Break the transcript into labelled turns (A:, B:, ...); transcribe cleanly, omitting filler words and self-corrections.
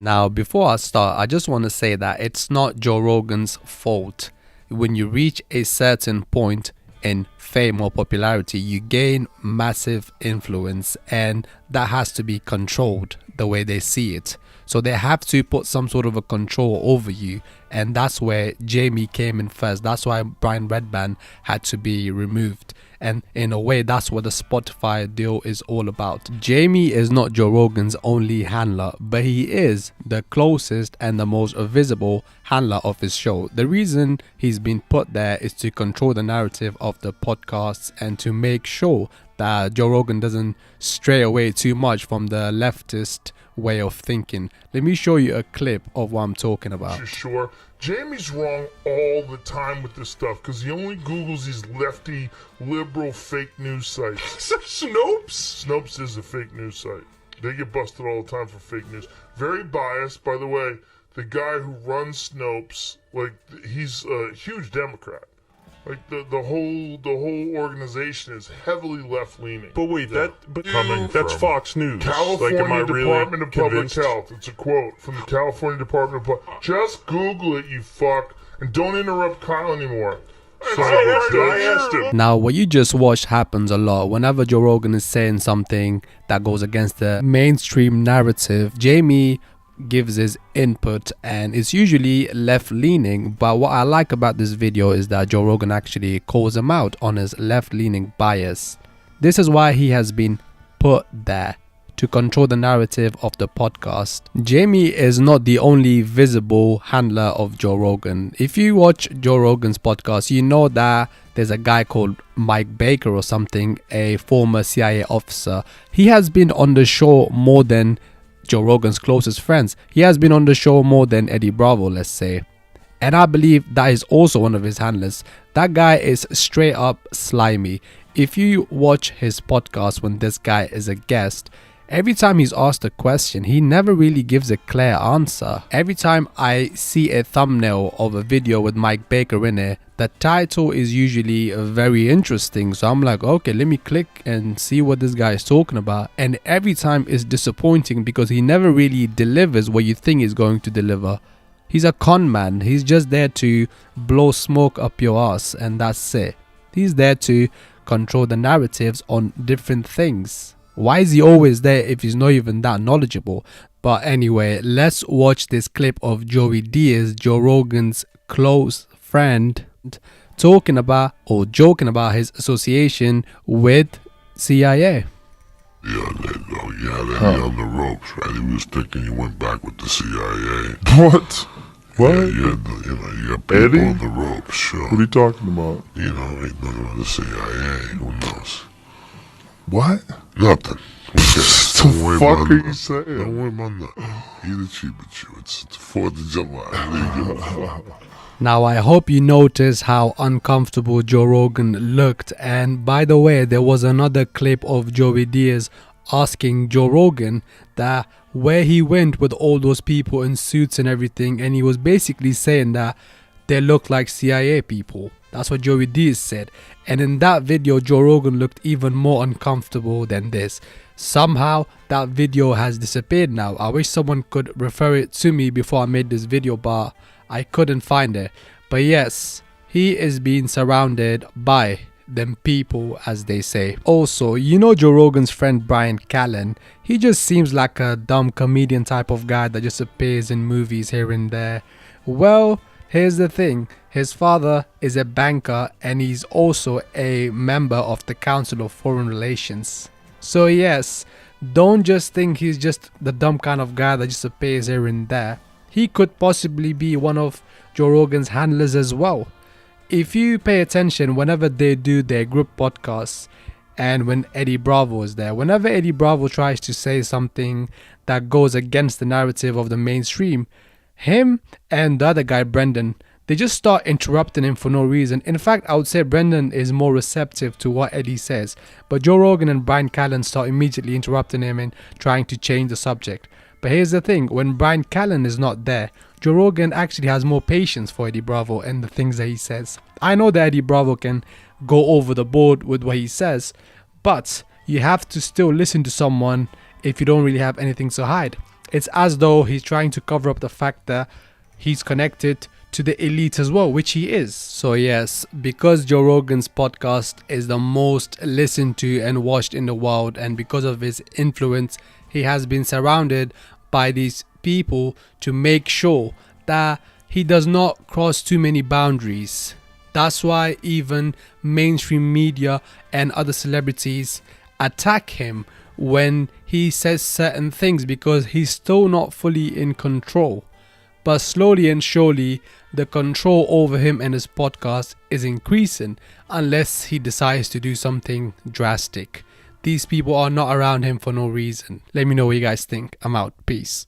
A: Now, before I start, I just want to say that it's not Joe Rogan's fault. When you reach a certain point in fame or popularity, you gain massive influence, and that has to be controlled the way they see it. So they have to put some sort of a control over you, and that's where Jamie came in first. That's why Brian Redban had to be removed. And in a way, that's what the Spotify deal is all about. Jamie is not Joe Rogan's only handler, but he is the closest and the most visible handler of his show. The reason he's been put there is to control the narrative of the podcasts and to make sure that Joe Rogan doesn't stray away too much from the leftist way of thinking. Let me show you a clip of what I'm talking about.
B: Sure, Jamie's wrong all the time with this stuff because he only Googles these lefty, liberal fake news sites. Snopes? Snopes is a fake news site. They get busted all the time for fake news. Very biased, by the way. The guy who runs Snopes, like, he's a huge Democrat. Like the whole organization is heavily left leaning.
C: But wait, that's Fox News.
B: California
C: am I
B: Department of
C: convinced?
B: Public Health. It's a quote from the California Department of Public. Just Google it, you fuck, and don't interrupt Kyle anymore.
C: I asked him.
A: Now, what you just watched happens a lot. Whenever Joe Rogan is saying something that goes against the mainstream narrative, Jamie gives his input, and it's usually left leaning. But what I like about this video is that Joe Rogan actually calls him out on his left leaning bias. This is why he has been put there, to control the narrative of the podcast. Jamie is not the only visible handler of Joe Rogan. If you watch Joe Rogan's podcast, you know that there's a guy called Mike Baker or something, a former CIA officer. He has been on the show more than Joe Rogan's closest friends. He has been on the show more than Eddie Bravo, let's say. And I believe that is also one of his handlers. That guy is straight up slimy. If you watch his podcast when this guy is a guest, every time he's asked a question, he never really gives a clear answer. Every time I see a thumbnail of a video with Mike Baker in it, the title is usually very interesting. So I'm like, okay, let me click and see what this guy is talking about. And every time it's disappointing because he never really delivers what you think he's going to deliver. He's a con man. He's just there to blow smoke up your ass, and that's it. He's there to control the narratives on different things. Why is he always there if he's not even that knowledgeable? But anyway, let's watch this clip of Joey Diaz, Joe Rogan's close friend, talking about or joking about his association with CIA.
D: They had me on the ropes, right? He was thinking he went back with the CIA.
C: What? What?
D: Yeah, you got people
C: Eddie?
D: on the ropes, sure.
C: What are you talking about?
D: You know, ain't nothing with the CIA. Who knows?
C: What?
D: Nothing.
C: What the fuck are you saying?
D: Don't worry about that. Eat a cheap at you. It's the 4th of July. What do you give a fuck?
A: Now, I hope you notice how uncomfortable Joe Rogan looked. And by the way, there was another clip of Joey Diaz asking Joe Rogan that where he went with all those people in suits and everything, and he was basically saying that they look like CIA people. That's what Joey Diaz said. And in that video, Joe Rogan looked even more uncomfortable than this. Somehow that video has disappeared now. I wish someone could refer it to me before I made this video, but I couldn't find it. But yes, he is being surrounded by them people, as they say. Also, you know Joe Rogan's friend Brian Callen, he just seems like a dumb comedian type of guy that just appears in movies here and there. Well, here's the thing. His father is a banker and he's also a member of the Council of Foreign Relations. So yes, don't just think he's just the dumb kind of guy that just appears here and there. He could possibly be one of Joe Rogan's handlers as well. If you pay attention, whenever they do their group podcasts and when Eddie Bravo is there, whenever Eddie Bravo tries to say something that goes against the narrative of the mainstream, him and the other guy, Brendan, they just start interrupting him for no reason. In fact, I would say Brendan is more receptive to what Eddie says, but Joe Rogan and Brian Callen start immediately interrupting him and trying to change the subject. But here's the thing, when Brian Callen is not there, Joe Rogan actually has more patience for Eddie Bravo and the things that he says. I know that Eddie Bravo can go over the board with what he says, but you have to still listen to someone if you don't really have anything to hide. It's as though he's trying to cover up the fact that he's connected to the elite as well, which he is. So yes, because Joe Rogan's podcast is the most listened to and watched in the world, and because of his influence, he has been surrounded by these people to make sure that he does not cross too many boundaries. That's why even mainstream media and other celebrities attack him when he says certain things, because he's still not fully in control. But slowly and surely, the control over him and his podcast is increasing unless he decides to do something drastic. These people are not around him for no reason. Let me know what you guys think. I'm out. Peace.